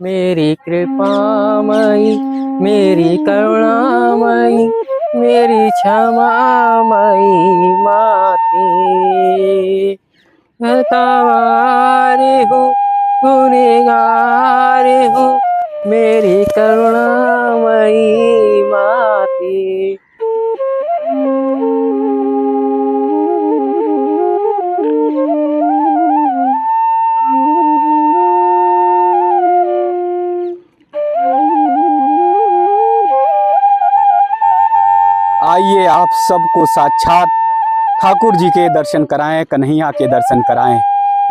मेरी कृपामयी, मेरी करुणामयी, मेरी क्षमामयी माते। मैं तुम्हारी हूँ, गुनहगार हूँ, मेरी करुणामयी माते। आइए आप सबको साक्षात ठाकुर जी के दर्शन कराएं, कन्हैया के दर्शन कराएं।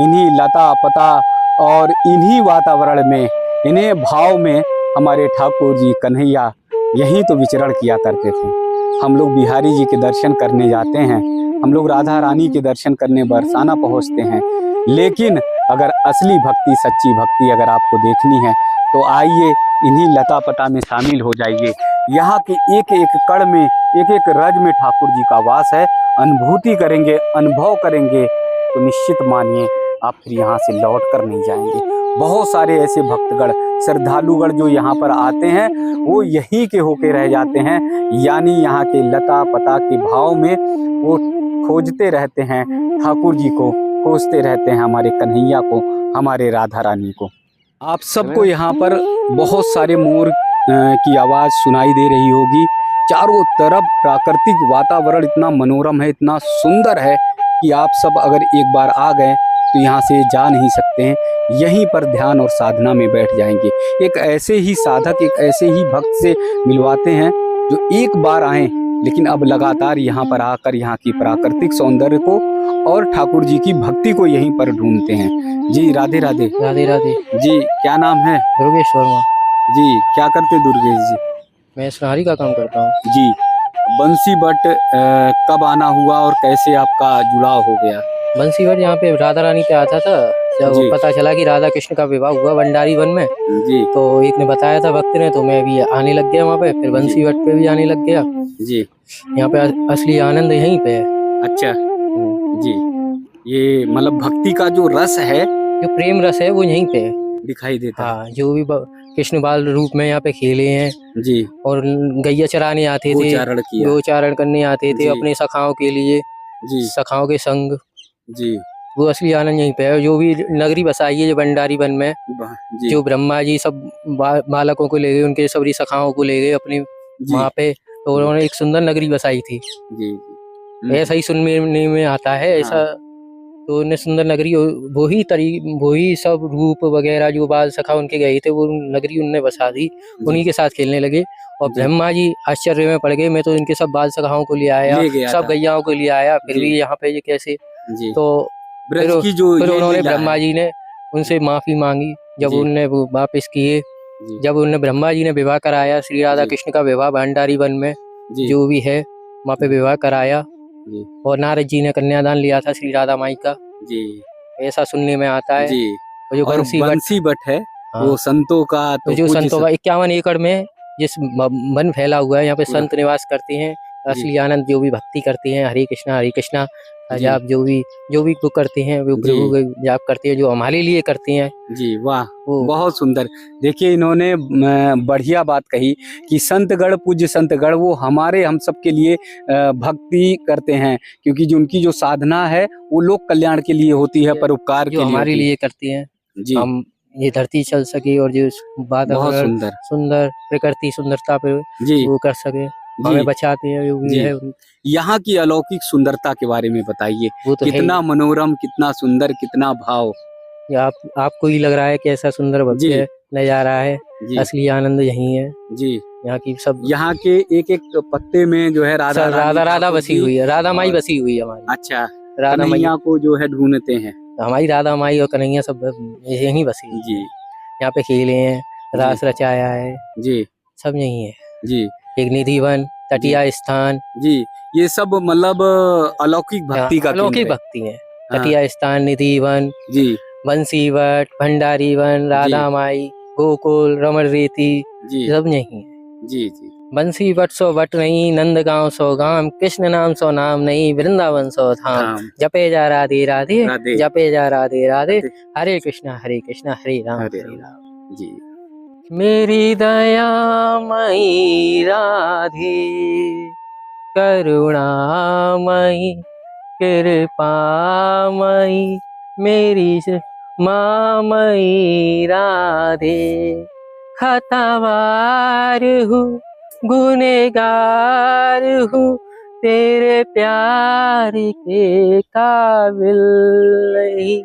इन्हीं लता पता और इन्हीं वातावरण में, इन्हीं भाव में हमारे ठाकुर जी कन्हैया यहीं तो विचरण किया करते थे। हम लोग बिहारी जी के दर्शन करने जाते हैं, हम लोग राधा रानी के दर्शन करने बरसाना पहुंचते हैं, लेकिन अगर असली भक्ति, सच्ची भक्ति अगर आपको देखनी है तो आइए इन्हीं लता पता में शामिल हो जाइए। यहाँ के एक एक कण में, एक एक रज में ठाकुर जी का वास है। अनुभूति करेंगे, अनुभव करेंगे तो निश्चित मानिए आप फिर यहाँ से लौट कर नहीं जाएंगे। बहुत सारे ऐसे भक्तगण, श्रद्धालुगण जो यहाँ पर आते हैं वो यहीं के होके रह जाते हैं, यानी यहाँ के लता पता के भाव में वो खोजते रहते हैं ठाकुर जी को, खोजते रहते हैं हमारे कन्हैया को, हमारे राधा रानी को। आप सबको यहाँ पर बहुत सारे मोर की आवाज़ सुनाई दे रही होगी। चारों तरफ प्राकृतिक वातावरण इतना मनोरम है, इतना सुंदर है कि आप सब अगर एक बार आ गए तो यहाँ से जा नहीं सकते हैं। यहीं पर ध्यान और साधना में बैठ जाएंगे। एक ऐसे ही साधक, एक ऐसे ही भक्त से मिलवाते हैं जो एक बार आए लेकिन अब लगातार यहाँ पर आकर यहाँ की प्राकृतिक सौंदर्य को और ठाकुर जी की भक्ति को यहीं पर ढूंढते हैं। जी राधे राधे। राधे राधे। जी क्या नाम है? दुर्गेश वर्मा। जी क्या करते दुर्गेश जी? मैं सुनारी का काम करता हूँ। जी बंसी बट कब आना हुआ और कैसे आपका जुड़ाव हो गया? बंसी बट यहाँ पे राधा रानी पे आता था, जब पता चला कि राधा कृष्ण का विवाह हुआ भंडारी वन में, जी तो एक ने बताया था भक्त ने, तो मैं भी आने लग गया वहाँ पे, फिर बंसी बट पे भी आने लग गया। जी यहाँ पे असली आनंद यहीं पे है। अच्छा जी, ये मतलब भक्ति का जो रस है, जो प्रेम रस है वो यहीं पे दिखाई देता है। हाँ, जो भी कृष्ण बाल रूप में यहाँ पे खेले हैं जी, और गैया चराने आते थे, गोचारण करने आते थे अपने सखाओं के लिए, जी सखाओं के संग। जी वो असली आनंद यहीं पे है। जो भी नगरी बसाई है जो भंडारी वन में, जो ब्रह्मा जी सब बालकों को ले गए, उनके सभी सखाओं को ले गए अपनी वहाँ पे, तो उन्होंने एक सुंदर नगरी बसाई थी। जी ऐसा ही सुनने में आता है ऐसा। तो उन्हें सुंदर नगरी, वो ही सब रूप वगैरह जो बाल सखा उनके गए थे, वो नगरी उनने बसा दी, उन्हीं के साथ खेलने लगे। और ब्रह्मा जी आश्चर्य में पड़ गए, मैं तो इनके सब बाल सखाओं को ले आया, सब गैयाओं को ले आया, फिर भी यहाँ पे ये कैसे? तो फिर उन्होंने ब्रह्मा जी ने उनसे माफी मांगी। जब उनने वो वापस किए, जब उन्होंने ब्रह्मा जी ने विवाह कराया, श्री राधा कृष्ण का विवाह भंडारी वन में जो भी है वहाँ पे विवाह कराया, और नारद जी ने कन्यादान लिया था श्री राधा माई का। जी ऐसा सुनने में आता है। जी और जो बंसी बट है वो संतों का, तो जो संतों का 51 एकड़ में जिस वन फैला हुआ है, यहाँ पे संत निवास करते हैं। असली आनंद जो भी भक्ति करते हैं, हरे कृष्णा जाप जो भी वो करते हैं, वो प्रभु जाप करते हैं, जो हमारे लिए करते हैं। जी वाह, बहुत सुंदर। देखिए इन्होंने बढ़िया बात कही कि संतगढ़, पूज्य संतगढ़ वो हमारे, हम सब के लिए भक्ति करते हैं, क्योंकि जो उनकी जो साधना है वो लोक कल्याण के लिए होती है, परोपकार के लिए, हमारे लिए करती है। जी हम ये धरती चल सके और जो वातावरण सुंदर प्रकृति सुंदरता पे वो कर सके, हमें बचाते हैं जो भी है। यहाँ की अलौकिक सुंदरता के बारे में बताइए, तो कितना मनोरम, कितना सुंदर, कितना भाव। आपको ही लग रहा है कि ऐसा सुंदर भव्य नजारा है। असली आनंद यही है। जी यहाँ की सब, यहाँ के एक एक पत्ते में जो है राधा बसी हुई है, राधा माई बसी हुई है हमारी। अच्छा, राधा मैया को जो है ढूंढते हैं, हमारी राधा माई और कन्हैया सब यही बसी। जी यहाँ पे खेले हैं, रास रचाया है। जी सब यही है। जी एक निधि वन, तटिया स्थान। जी ये सब मतलब अलौकिक भक्ति का, अलौकिक भक्ति है। तटिया स्थान, निधि वन, जी बंसी बट, भंडारी वन, राधा माई, गोकुल, रमण रेती, सब यही है। जी जी बंसी बट सो बट नहीं, नंद गाँव सो गाम, कृष्ण नाम सो नाम नहीं, वृंदावन सो धाम। जपे जा राधे राधे, जपे जा राधे राधे, हरे कृष्णा हरे राम हरे राम। जी मेरी दयामयी राधे, करुणामयी कृपामयी, मेरी मामयी राधे। खतावार हूँ, गुनहगार हूँ, तेरे प्यार के काबिल नहीं।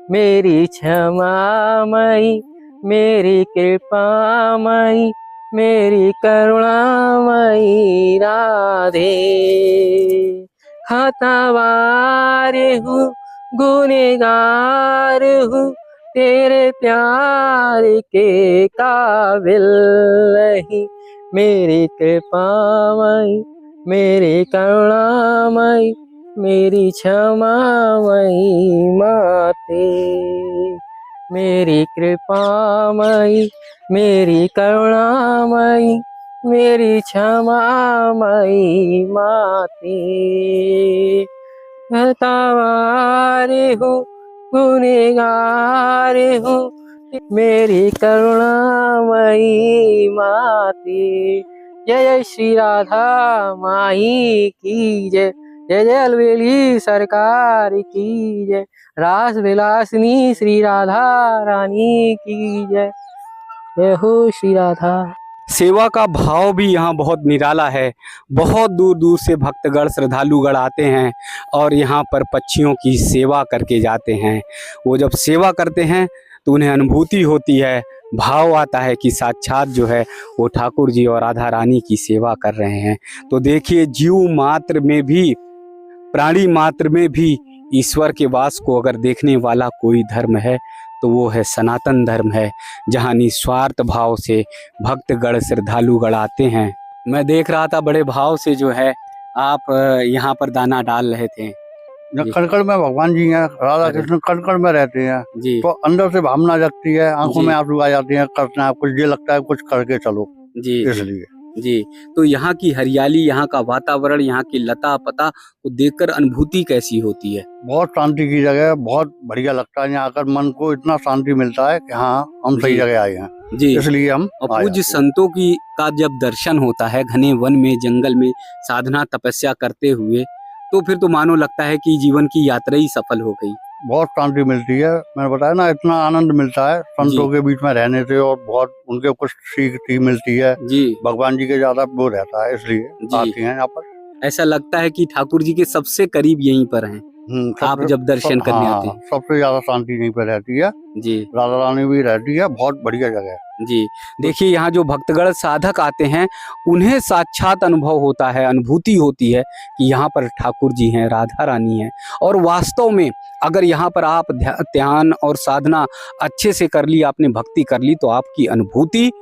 मेरी क्षमामयी, मेरी कृपामयी, मेरी करुणामयी राधे। खतावार हूँ, गुनहगार हूँ, तेरे प्यार के काबिल नहीं। मेरी कृपामयी, मेरी करुणामयी, मेरी क्षमामयी माते। मेरी कृपामयी, मेरी करुणामयी, मेरी क्षमामयी माते। खतावार हूँ, गुनहगार हूँ, मेरी करुणामयी माते। जय जय श्री राधा माई की जय, जय जय अलवेली सरकार की जय, रास विलासिनी श्री राधा रानी की जय। जय हो श्री राधा। सेवा का भाव भी यहाँ बहुत निराला है। बहुत दूर दूर से भक्तगण श्रद्धालुगण आते हैं और यहाँ पर पक्षियों की सेवा करके जाते हैं। वो जब सेवा करते हैं तो उन्हें अनुभूति होती है, भाव आता है कि साक्षात जो है वो ठाकुर जी और राधा रानी की सेवा कर रहे हैं। तो देखिए, जीव मात्र में भी, प्राणी मात्र में भी ईश्वर के वास को अगर देखने वाला कोई धर्म है तो वो है सनातन धर्म है, जहाँ निस्वार्थ भाव से भक्तगण श्रद्धालुगण आते हैं। मैं देख रहा था बड़े भाव से जो है आप यहाँ पर दाना डाल रहे थे। जी। कण में भगवान जी हैं, राधा अरे। कृष्ण कण में रहते हैं, जी तो अंदर से भावना जगती है, आंखों जी। में आंसू आ जाते हैं, करना है कुछ, ये लगता है कुछ करके चलो, जी इसलिए। जी। तो यहाँ की हरियाली, यहाँ का वातावरण, यहाँ की लता पता को देखकर अनुभूति कैसी होती है? बहुत शांति की जगह है, बहुत बढ़िया लगता है यहाँ आकर, मन को इतना शांति मिलता है कि हाँ हम सही जी। जगह आए हैं, जी। इसलिए हम और आए पूज्य हैं। संतों की का जब दर्शन होता है घने वन में, जंगल में साधना तपस्या करते हुए, तो फिर तो मानो लगता है कि जीवन की यात्रा ही सफल हो गई। बहुत शांति मिलती है, मैंने बताया ना, इतना आनंद मिलता है संतों के बीच में रहने से, और बहुत उनके कुछ सीख मिलती है, जी भगवान जी के ज्यादा वो रहता है, इसलिए जी। आती हैं यहाँ पर। ऐसा लगता है कि ठाकुर जी के सबसे करीब यहीं पर हैं, आप जब दर्शन करने आते हैं। सबसे ज्यादा शांति यहीं पे रहती है, जी राधा रानी भी रहती है, बहुत बढ़िया जगह है। जी। देखिए, यहाँ जो भक्तगण साधक आते हैं उन्हें साक्षात अनुभव होता है, अनुभूति होती है कि यहाँ पर ठाकुर जी हैं, राधा रानी हैं। और वास्तव में अगर यहाँ पर आप ध्यान और साधना अच्छे से कर ली, आपने भक्ति कर ली, तो आपकी अनुभूति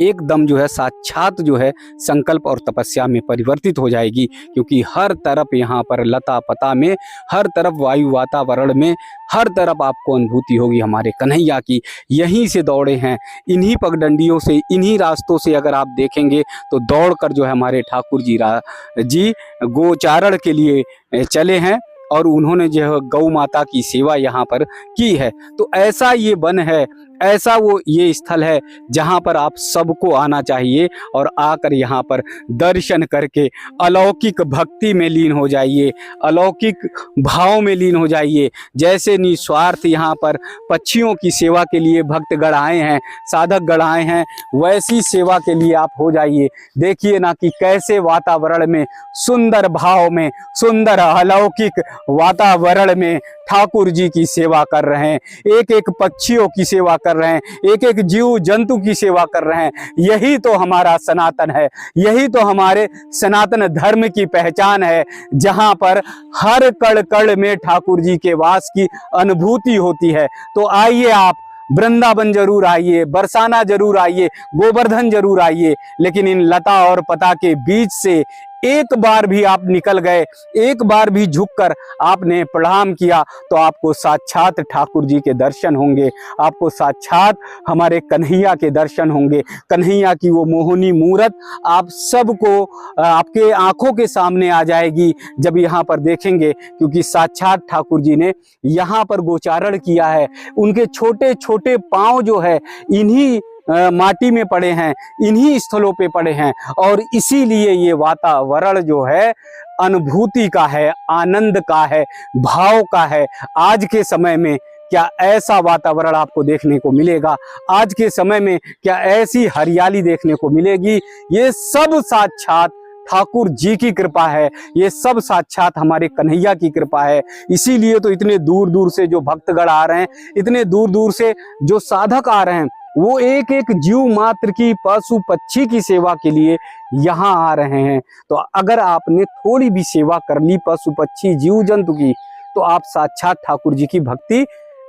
एकदम जो है साक्षात जो है संकल्प और तपस्या में परिवर्तित हो जाएगी। क्योंकि हर तरफ यहाँ पर लता पता में, हर तरफ वायु वातावरण में, हर तरफ आपको अनुभूति होगी हमारे कन्हैया की। यहीं से दौड़े हैं, इन्हीं पगडंडियों से, इन्हीं रास्तों से अगर आप देखेंगे तो दौड़ कर जो है हमारे ठाकुर जी गोचारण के लिए चले हैं और उन्होंने जो है गौ माता की सेवा यहाँ पर की है। तो ऐसा ये वन है, ऐसा वो ये स्थल है जहाँ पर आप सबको आना चाहिए और आकर यहाँ पर दर्शन करके अलौकिक भक्ति में लीन हो जाइए, अलौकिक भाव में लीन हो जाइए। जैसे निस्वार्थ यहाँ पर पक्षियों की सेवा के लिए भक्तगण आए हैं, साधकगण आए हैं, वैसी सेवा के लिए आप हो जाइए। देखिए ना कि कैसे वातावरण में, सुंदर भाव में, सुंदर अलौकिक वातावरण में ठाकुर जी की सेवा कर रहे हैं, एक एक पक्षियों की सेवा कर रहे हैं, एक एक जीव जंतु की सेवा कर रहे हैं। यही तो हमारा सनातन है, यही तो हमारे सनातन धर्म की पहचान है, जहां पर हर कण कण में ठाकुर जी के वास की अनुभूति होती है। तो आइए, आप वृंदावन जरूर आइए, बरसाना जरूर आइए, गोवर्धन जरूर आइए, लेकिन इन लता और पता के बीच से एक बार भी आप निकल गए, एक बार भी झुककर आपने प्रणाम किया तो आपको साक्षात ठाकुर जी के दर्शन होंगे, आपको साक्षात हमारे कन्हैया के दर्शन होंगे। कन्हैया की वो मोहनी मूरत आप सबको आपके आंखों के सामने आ जाएगी जब यहाँ पर देखेंगे, क्योंकि साक्षात ठाकुर जी ने यहाँ पर गोचारण किया है। उनके छोटे छोटे पाँव जो है इन्हीं माटी में पड़े हैं, इन्हीं स्थलों पे पड़े हैं। और इसीलिए ये वातावरण जो है अनुभूति का है, आनंद का है, भाव का है। आज के समय में क्या ऐसा वातावरण आपको देखने को मिलेगा? आज के समय में क्या ऐसी हरियाली देखने को मिलेगी? ये सब साक्षात ठाकुर जी की कृपा है, ये सब साक्षात हमारे कन्हैया की कृपा है। इसीलिए तो इतने दूर दूर से जो भक्तगण आ रहे हैं, इतने दूर दूर से जो साधक आ रहे हैं, वो एक एक जीव मात्र की, पशु पक्षी की सेवा के लिए यहाँ आ रहे हैं। तो अगर आपने थोड़ी भी सेवा कर ली पशु पक्षी जीव जंतु की, तो आप साक्षात ठाकुर जी की भक्ति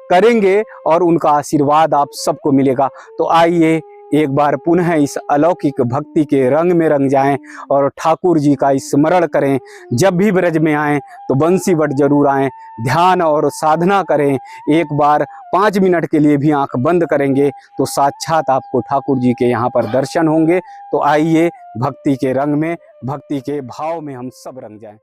करेंगे और उनका आशीर्वाद आप सबको मिलेगा। तो आइए एक बार पुनः इस अलौकिक भक्ति के रंग में रंग जाएं और ठाकुर जी का स्मरण करें। जब भी ब्रज में आएं तो बंसीवट जरूर आएं, ध्यान और साधना करें। एक बार 5 मिनट के लिए भी आंख बंद करेंगे तो साक्षात आपको ठाकुर जी के यहाँ पर दर्शन होंगे। तो आइए भक्ति के रंग में, भक्ति के भाव में हम सब रंग जाएं।